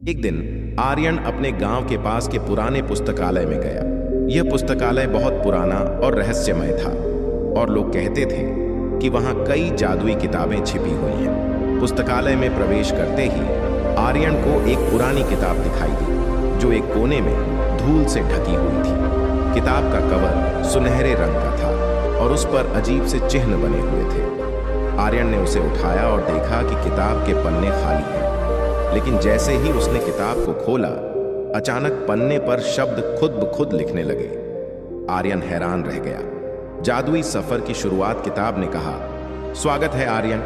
एक दिन आर्यन अपने गांव के पास के पुराने पुस्तकालय में गया। यह पुस्तकालय बहुत पुराना और रहस्यमय था और लोग कहते थे कि वहां कई जादुई किताबें छिपी हुई हैं। पुस्तकालय में प्रवेश करते ही आर्यन को एक पुरानी किताब दिखाई दी जो एक कोने में धूल से ढकी हुई थी। किताब का कवर सुनहरे रंग का था और उस पर अजीब से चिन्ह बने हुए थे। आर्यन ने उसे उठाया और देखा कि किताब के पन्ने खाली हैं। लेकिन जैसे ही उसने किताब को खोला, अचानक पन्ने पर शब्द खुद ब खुद लिखने लगे। आर्यन हैरान रह गया। जादुई सफर की शुरुआत किताब ने कहा, स्वागत है आर्यन,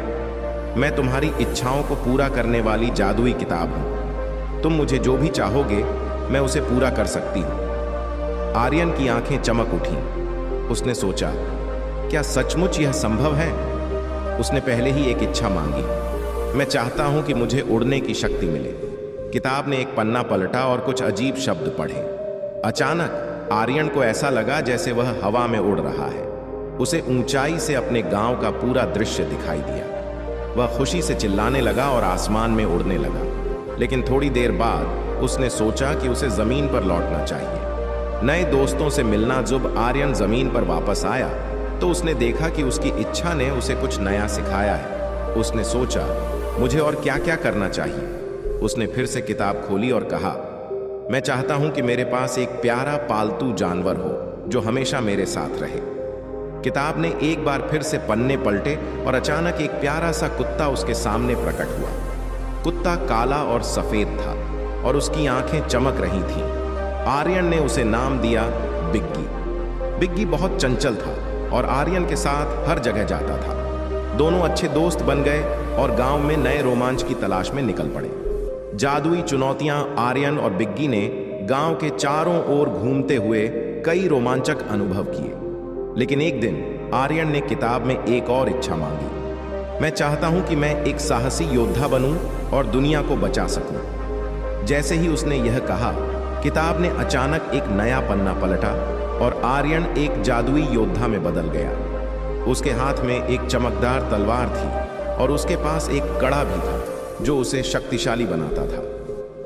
मैं तुम्हारी इच्छाओं को पूरा करने वाली जादुई किताब हूं। तुम मुझे जो भी चाहोगे मैं उसे पूरा कर सकती हूं। आर्यन की आंखें चमक उठी। उसने सोचा, क्या सचमुच यह संभव है? उसने पहले ही एक इच्छा मांगी, मैं चाहता हूं कि मुझे उड़ने की शक्ति मिले। किताब ने एक पन्ना पलटा और कुछ अजीब शब्द पढ़े। अचानक आर्यन को ऐसा लगा जैसे वह हवा में उड़ रहा है। उसे ऊंचाई से अपने गांव का पूरा दृश्य दिखाई दिया। वह खुशी से चिल्लाने लगा और आसमान में उड़ने लगा। लेकिन थोड़ी देर बाद उसने सोचा कि उसे जमीन पर लौटना चाहिए। नए दोस्तों से मिलना जब आर्यन जमीन पर वापस आया तो उसने देखा कि उसकी इच्छा ने उसे कुछ नया सिखाया है। उसने सोचा, मुझे और क्या क्या करना चाहिए। उसने फिर से किताब खोली और कहा, मैं चाहता हूं कि मेरे पास एक प्यारा पालतू जानवर हो जो हमेशा मेरे साथ रहे। किताब ने एक बार फिर से पन्ने पलटे और अचानक एक प्यारा सा कुत्ता उसके सामने प्रकट हुआ। कुत्ता काला और सफेद था और उसकी आंखें चमक रही थीं। आर्यन ने उसे नाम दिया बिग्गी। बिग्गी बहुत चंचल था और आर्यन के साथ हर जगह जाता था। दोनों अच्छे दोस्त बन गए और गांव में नए रोमांच की तलाश में निकल पड़े। जादुई चुनौतियां आर्यन और बिग्गी ने गांव के चारों ओर घूमते हुए कई रोमांचक अनुभव किए। लेकिन एक दिन आर्यन ने किताब में एक और इच्छा मांगी, मैं चाहता हूं कि मैं एक साहसी योद्धा बनूं और दुनिया को बचा सकूं। जैसे ही उसने यह कहा, किताब ने अचानक एक नया पन्ना पलटा और आर्यन एक जादुई योद्धा में बदल गया। उसके हाथ में एक चमकदार तलवार थी और उसके पास एक कड़ा भी था जो उसे शक्तिशाली बनाता था।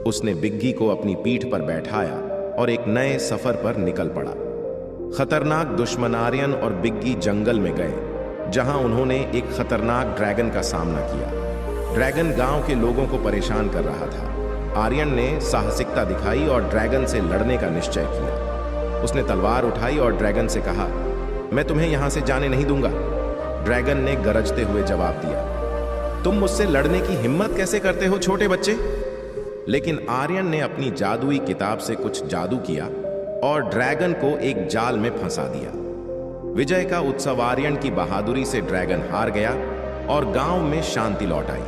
उसने बिग्गी को अपनी पीठ पर बैठाया और एक नए सफर पर निकल पड़ा। खतरनाक दुश्मन आर्यन और बिग्गी जंगल में गए जहां उन्होंने एक खतरनाक ड्रैगन का सामना किया। ड्रैगन गांव के लोगों को परेशान कर रहा था। आर्यन ने साहसिकता दिखाई और ड्रैगन से लड़ने का निश्चय किया। उसने तलवार उठाई और ड्रैगन से कहा, मैं तुम्हें यहां से जाने नहीं दूंगा। ड्रैगन ने गरजते हुए जवाब दिया, तुम मुझसे लड़ने की हिम्मत कैसे करते हो छोटे बच्चे? लेकिन आर्यन ने अपनी जादुई किताब से कुछ जादू किया और ड्रैगन को एक जाल में फंसा दिया। विजय का उत्सव आर्यन की बहादुरी से ड्रैगन हार गया और गांव में शांति लौट आई।